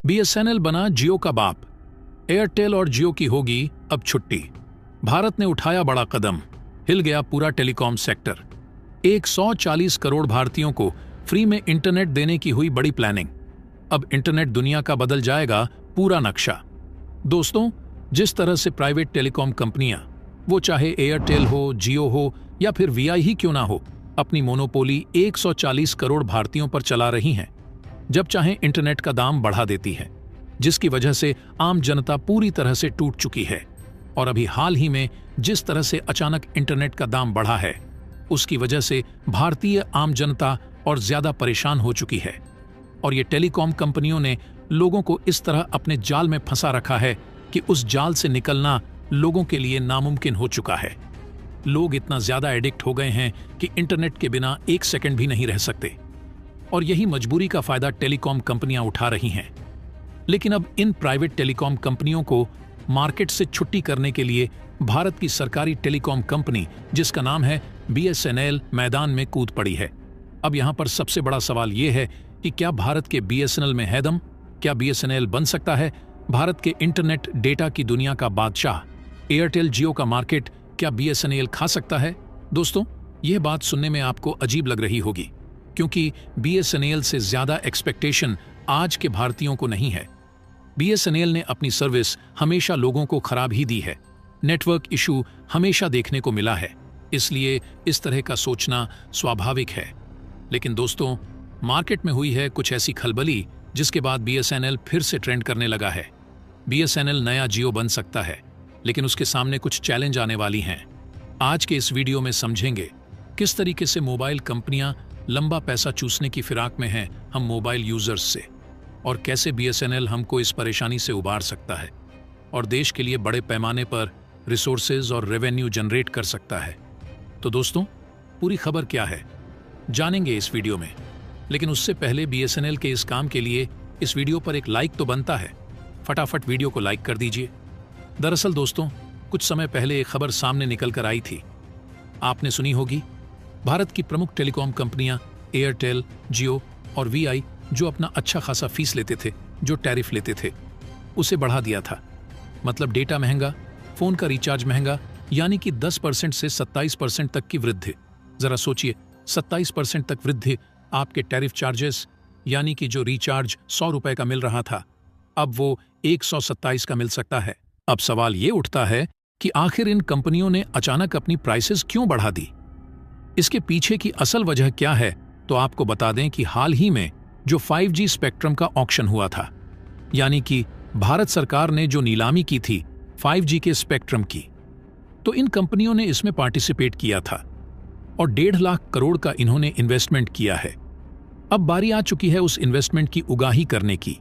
BSNL बना जियो का बाप। एयरटेल और जियो की होगी अब छुट्टी। भारत ने उठाया बड़ा कदम, हिल गया पूरा टेलीकॉम सेक्टर। 140 करोड़ भारतीयों को फ्री में इंटरनेट देने की हुई बड़ी प्लानिंग। अब इंटरनेट दुनिया का बदल जाएगा पूरा नक्शा। दोस्तों, जिस तरह से प्राइवेट टेलीकॉम कंपनियां, वो चाहे एयरटेल हो, जियो हो या फिर वीआई ही क्यों ना हो, अपनी मोनोपोली 140 करोड़ भारतीयों पर चला रही हैं। जब चाहे इंटरनेट का दाम बढ़ा देती है, जिसकी वजह से आम जनता पूरी तरह से टूट चुकी है। और अभी हाल ही में जिस तरह से अचानक इंटरनेट का दाम बढ़ा है, उसकी वजह से भारतीय आम जनता और ज्यादा परेशान हो चुकी है। और ये टेलीकॉम कंपनियों ने लोगों को इस तरह अपने जाल में फंसा रखा है कि उस जाल से निकलना लोगों के लिए नामुमकिन हो चुका है। लोग इतना ज्यादा एडिक्ट हो गए हैं कि इंटरनेट के बिना एक सेकंड भी नहीं रह सकते। और यही मजबूरी का फायदा टेलीकॉम कंपनियां उठा रही हैं। लेकिन अब इन प्राइवेट टेलीकॉम कंपनियों को मार्केट से छुट्टी करने के लिए भारत की सरकारी टेलीकॉम कंपनी, जिसका नाम है बीएसएनएल, मैदान में कूद पड़ी है। अब यहां पर सबसे बड़ा सवाल यह है कि क्या भारत के बीएसएनएल में है दम? क्या बीएसएनएल बन सकता है भारत के इंटरनेट डेटा की दुनिया का बादशाह? एयरटेल जियो का मार्केट क्या बीएसएनएल खा सकता है? दोस्तों, यह बात सुनने में आपको अजीब लग रही होगी, क्योंकि बीएसएनएल से ज्यादा एक्सपेक्टेशन आज के भारतीयों को नहीं है। बीएसएनएल ने अपनी सर्विस हमेशा लोगों को खराब ही दी है। नेटवर्क इशू हमेशा देखने को मिला है, इसलिए इस तरह का सोचना स्वाभाविक है। लेकिन दोस्तों, मार्केट में हुई है कुछ ऐसी खलबली जिसके बाद बीएसएनएल फिर से ट्रेंड करने लगा है। बीएसएनएल नया जियो बन सकता है, लेकिन उसके सामने कुछ चैलेंज आने वाली हैं। आज के इस वीडियो में समझेंगे किस तरीके से मोबाइल कंपनियां लंबा पैसा चूसने की फिराक में हैं हम मोबाइल यूजर्स से, और कैसे बीएसएनएल हमको इस परेशानी से उबार सकता है और देश के लिए बड़े पैमाने पर रिसोर्सेज और रेवेन्यू जनरेट कर सकता है। तो दोस्तों, पूरी खबर क्या है जानेंगे इस वीडियो में। लेकिन उससे पहले बीएसएनएल के इस काम के लिए इस वीडियो पर एक लाइक तो बनता है। फटाफट वीडियो को लाइक कर दीजिए। दरअसल दोस्तों, कुछ समय पहले एक खबर सामने निकल कर आई थी, आपने सुनी होगी। भारत की प्रमुख टेलीकॉम कंपनियां एयरटेल, जियो और वीआई, जो अपना अच्छा खासा फीस लेते थे, जो टैरिफ लेते थे, उसे बढ़ा दिया था। मतलब डेटा महंगा, फोन का रिचार्ज महंगा, यानी कि 10% से 27% तक की वृद्धि। जरा सोचिए, 27% तक वृद्धि आपके टैरिफ चार्जेस, यानी कि जो रिचार्ज 100 रुपए का मिल रहा था, अब वो 127 का मिल सकता है। अब सवाल ये उठता है कि आखिर इन कंपनियों ने अचानक अपनी प्राइसेस क्यों बढ़ा दी? इसके पीछे की असल वजह क्या है? तो आपको बता दें कि हाल ही में जो 5G स्पेक्ट्रम का ऑक्शन हुआ था, यानी कि भारत सरकार ने जो नीलामी की थी 5G के स्पेक्ट्रम की, तो इन कंपनियों ने इसमें पार्टिसिपेट किया था और 1.5 लाख करोड़ का इन्होंने इन्वेस्टमेंट किया है। अब बारी आ चुकी है उस इन्वेस्टमेंट की उगाही करने की,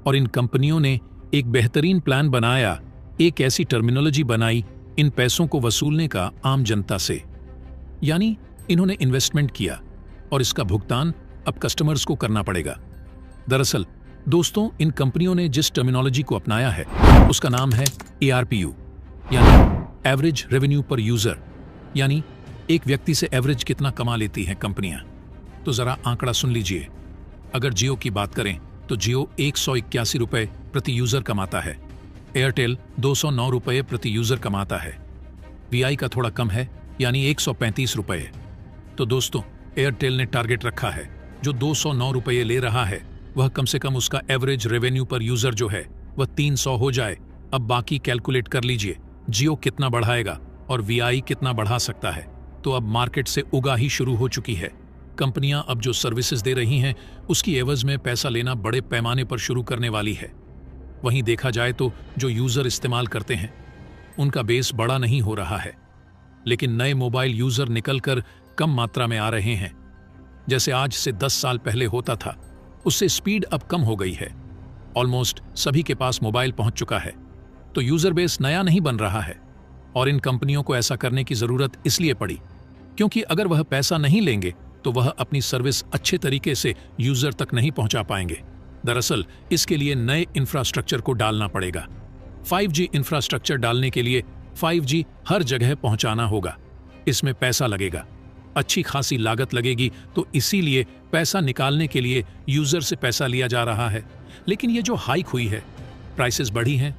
और इन कंपनियों ने एक बेहतरीन प्लान बनाया, एक ऐसी टर्मिनोलॉजी बनाई इन पैसों को वसूलने का आम जनता से। यानी इन्होंने इन्वेस्टमेंट किया और इसका भुगतान अब कस्टमर्स को करना पड़ेगा। दरअसल दोस्तों, इन कंपनियों ने जिस टर्मिनोलॉजी को अपनाया है उसका नाम है ARPU, यानी एवरेज रेवेन्यू पर यूजर। यानी एक व्यक्ति से एवरेज कितना कमा लेती हैं कंपनियां। तो जरा आंकड़ा सुन लीजिए। अगर जियो की बात करें तो जियो 181 रुपए प्रति यूजर कमाता है, एयरटेल 209 रुपए प्रति यूजर कमाता है, वीआई का थोड़ा कम है, यानी 135 रुपए। तो दोस्तों, एयरटेल ने टारगेट रखा है, जो 209 रुपये ले रहा है, वह कम से कम उसका एवरेज रेवेन्यू पर यूजर जो है वह 300 हो जाए। अब बाकी कैलकुलेट कर लीजिए, जियो कितना बढ़ाएगा और वीआई कितना बढ़ा सकता है। तो अब मार्केट से उगाही शुरू हो चुकी है। कंपनियां अब जो सर्विसेज दे रही हैं उसकी एवज में पैसा लेना बड़े पैमाने पर शुरू करने वाली है। वहीं देखा जाए तो जो यूजर इस्तेमाल करते हैं उनका बेस बड़ा नहीं हो रहा है, लेकिन नए मोबाइल यूजर निकलकर कम मात्रा में आ रहे हैं। जैसे आज से 10 साल पहले होता था, उससे स्पीड अब कम हो गई है। ऑलमोस्ट सभी के पास मोबाइल पहुंच चुका है, तो यूजर बेस नया नहीं बन रहा है। और इन कंपनियों को ऐसा करने की जरूरत इसलिए पड़ी क्योंकि अगर वह पैसा नहीं लेंगे तो वह अपनी सर्विस अच्छे तरीके से यूजर तक नहीं पहुंचा पाएंगे। दरअसल इसके लिए नए इंफ्रास्ट्रक्चर को डालना पड़ेगा। 5G इंफ्रास्ट्रक्चर डालने के लिए 5G हर जगह पहुंचाना होगा। इसमें पैसा लगेगा, अच्छी खासी लागत लगेगी, तो इसीलिए पैसा निकालने के लिए यूजर से पैसा लिया जा रहा है। लेकिन ये जो हाइक हुई है, प्राइसेस बढ़ी हैं,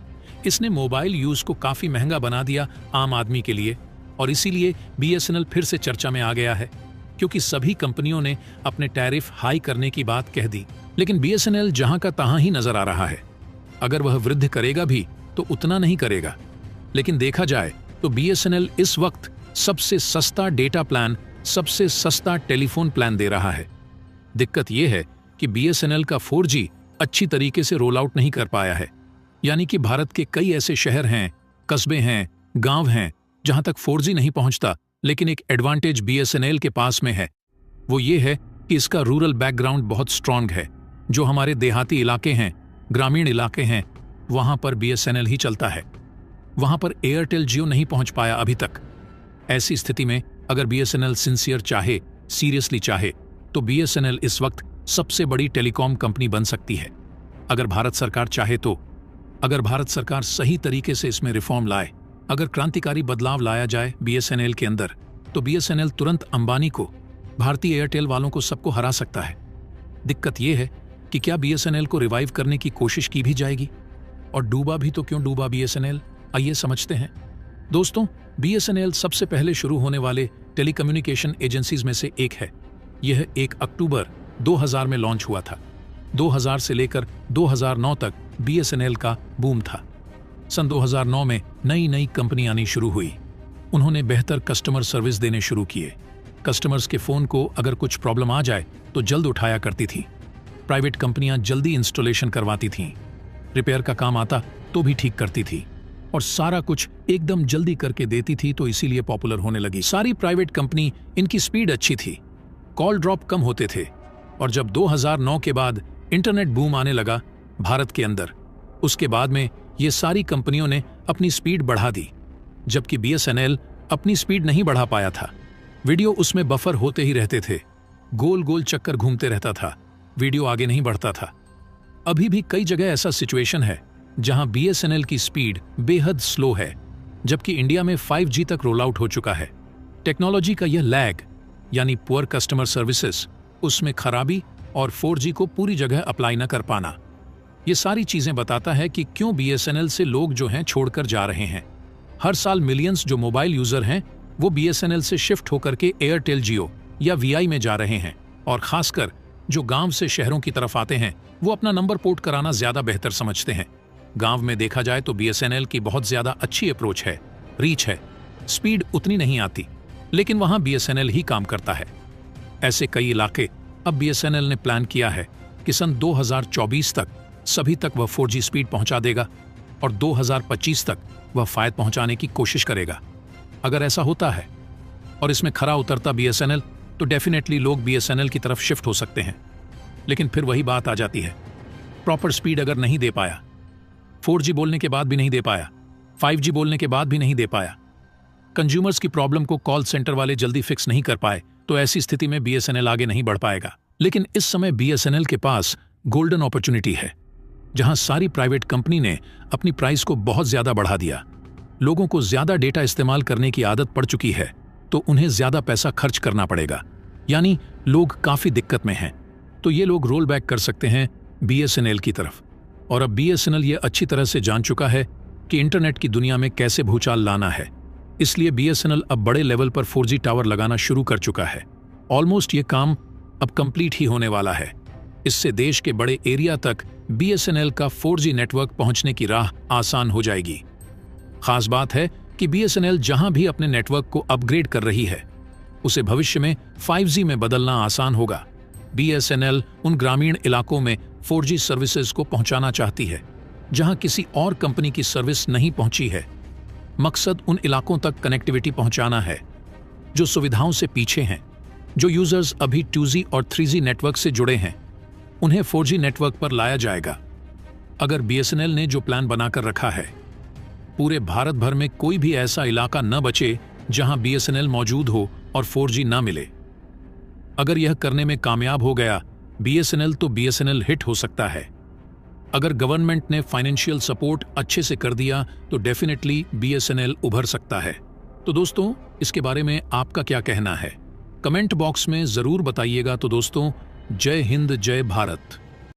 इसने मोबाइल यूज को काफी महंगा बना दिया आम आदमी के लिए, और इसीलिए बीएसएनएल फिर से चर्चा में आ गया है, क्योंकि सभी कंपनियों ने अपने टैरिफ हाई करने की बात कह दी। लेकिन बीएसएनएल जहां का तहां ही नजर आ रहा है। अगर वह वृद्धि करेगा भी तो उतना नहीं करेगा। लेकिन देखा जाए तो बीएसएनएल इस वक्त सबसे सस्ता डेटा प्लान, सबसे सस्ता टेलीफोन प्लान दे रहा है। दिक्कत यह है कि बीएसएनएल का 4G अच्छी तरीके से रोल आउट नहीं कर पाया है। यानी कि भारत के कई ऐसे शहर हैं, कस्बे हैं, गांव हैं जहां तक 4G नहीं पहुंचता, लेकिन एक एडवांटेज बीएसएनएल के पास में है। वो ये है कि इसका रूरल बैकग्राउंड बहुत स्ट्रांग है। जो हमारे देहाती इलाके हैं, ग्रामीण इलाके हैं, वहां पर बीएसएनएल ही चलता है। वहां पर एयरटेल जियो नहीं पहुंच पाया अभी तक। ऐसी स्थिति में अगर बीएसएनएल सिंसियर चाहे, सीरियसली चाहे, तो बीएसएनएल इस वक्त सबसे बड़ी टेलीकॉम कंपनी बन सकती है। अगर भारत सरकार चाहे तो, अगर भारत सरकार सही तरीके से इसमें रिफॉर्म लाए, अगर क्रांतिकारी बदलाव लाया जाए बीएसएनएल के अंदर, तो बीएसएनएल तुरंत अंबानी को, भारतीय एयरटेल वालों को, सबको हरा सकता है। दिक्कत यह है कि क्या बीएसएनएल को रिवाइव करने की कोशिश की भी जाएगी, और डूबा भी तो क्यों डूबा बीएसएनएल, आइए समझते हैं। दोस्तों, बीएसएनएल सबसे पहले शुरू होने वाले टेलीकम्युनिकेशन एजेंसीज में से एक है। यह 1 अक्टूबर 2000 में लॉन्च हुआ था। 2000 से लेकर 2009 तक बीएसएनएल का बूम था। सन 2009 में नई नई कंपनी आनी शुरू हुई। उन्होंने बेहतर कस्टमर सर्विस देने शुरू किए। कस्टमर्स के फोन को अगर कुछ प्रॉब्लम आ जाए तो जल्द उठाया करती थी। प्राइवेट कंपनियां जल्दी इंस्टॉलेशन करवाती थीं। रिपेयर का काम आता तो भी ठीक करती थी, और सारा कुछ एकदम जल्दी करके देती थी, तो इसीलिए पॉपुलर होने लगी सारी प्राइवेट कंपनी। इनकी स्पीड अच्छी थी, कॉल ड्रॉप कम होते थे। और जब 2009 के बाद इंटरनेट बूम आने लगा भारत के अंदर, उसके बाद में ये सारी कंपनियों ने अपनी स्पीड बढ़ा दी, जबकि बीएसएनएल अपनी स्पीड नहीं बढ़ा पाया था। वीडियो उसमें बफर होते ही रहते थे, गोल गोल चक्कर घूमते रहता था, वीडियो आगे नहीं बढ़ता था। अभी भी कई जगह ऐसा सिचुएशन है जहां बीएसएनएल की स्पीड बेहद स्लो है, जबकि इंडिया में 5G तक रोल आउट हो चुका है। टेक्नोलॉजी का यह लैग, यानी पुअर कस्टमर सर्विसेज, उसमें खराबी और 4G को पूरी जगह अप्लाई न कर पाना, ये सारी चीजें बताता है कि क्यों बीएसएनएल से लोग जो हैं छोड़कर जा रहे हैं। हर साल मिलियंस जो मोबाइल यूजर हैं वो बीएसएनएल से शिफ्ट होकर के एयरटेल जियो या वीआई में जा रहे हैं, और खासकर जो गांव से शहरों की तरफ आते हैं वो अपना नंबर पोर्ट कराना ज्यादा बेहतर समझते हैं। गांव में देखा जाए तो बीएसएनएल की बहुत ज्यादा अच्छी अप्रोच है, रीच है, स्पीड उतनी नहीं आती, लेकिन वहां बीएसएनएल ही काम करता है। ऐसे कई इलाके अब बीएसएनएल ने प्लान किया है कि सन 2024 तक सभी तक वह 4G स्पीड पहुंचा देगा, और 2025 तक वह फायद पहुंचाने की कोशिश करेगा। अगर ऐसा होता है और इसमें खरा उतरता बीएसएनएल, तो डेफिनेटली लोग बीएसएनएल की तरफ शिफ्ट हो सकते हैं। लेकिन फिर वही बात आ जाती है, प्रॉपर स्पीड अगर नहीं दे पाया, 4G बोलने के बाद भी नहीं दे पाया, 5G बोलने के बाद भी नहीं दे पाया, कंज्यूमर्स की प्रॉब्लम को कॉल सेंटर वाले जल्दी फिक्स नहीं कर पाए, तो ऐसी स्थिति में बीएसएनएल आगे नहीं बढ़ पाएगा। लेकिन इस समय बीएसएनएल के पास गोल्डन अपॉर्चुनिटी है, जहां सारी प्राइवेट कंपनी ने अपनी प्राइस को बहुत ज्यादा बढ़ा दिया। लोगों को ज्यादा डेटा इस्तेमाल करने की आदत पड़ चुकी है, तो उन्हें ज्यादा पैसा खर्च करना पड़ेगा, यानी लोग काफी दिक्कत में हैं। तो ये लोग रोल बैक कर सकते हैं बीएसएनएल की तरफ। और अब बीएसएनएल ये अच्छी तरह से जान चुका है कि इंटरनेट की दुनिया में कैसे भूचाल लाना है, इसलिए बीएसएनएल अब बड़े लेवल पर 4G टावर लगाना शुरू कर चुका है। ऑलमोस्ट ये काम अब कंप्लीट ही होने वाला है। इससे देश के बड़े एरिया तक बीएसएनएल का 4G नेटवर्क पहुंचने की राह आसान हो जाएगी। खास बात है कि बीएसएनएल जहां भी अपने नेटवर्क को अपग्रेड कर रही है, उसे भविष्य में 5G में बदलना आसान होगा। बीएसएनएल उन ग्रामीण इलाकों में 4G सर्विसेज को पहुंचाना चाहती है जहां किसी और कंपनी की सर्विस नहीं पहुंची है। मकसद उन इलाकों तक कनेक्टिविटी पहुंचाना है जो सुविधाओं से पीछे हैं, जो यूजर्स अभी 2G और 3G नेटवर्क से जुड़े हैं, उन्हें 4G नेटवर्क पर लाया जाएगा। अगर बीएसएनएल ने जो प्लान बनाकर रखा है, पूरे भारत भर में कोई भी ऐसा इलाका न बचे जहां बीएसएनएल मौजूद हो और 4G ना मिले। अगर यह करने में कामयाब हो गया बीएसएनएल, तो बीएसएनएल हिट हो सकता है। अगर गवर्नमेंट ने फाइनेंशियल सपोर्ट अच्छे से कर दिया तो डेफिनेटली बीएसएनएल उभर सकता है। तो दोस्तों, इसके बारे में आपका क्या कहना है, कमेंट बॉक्स में जरूर बताइएगा। तो दोस्तों, जय हिंद, जय भारत।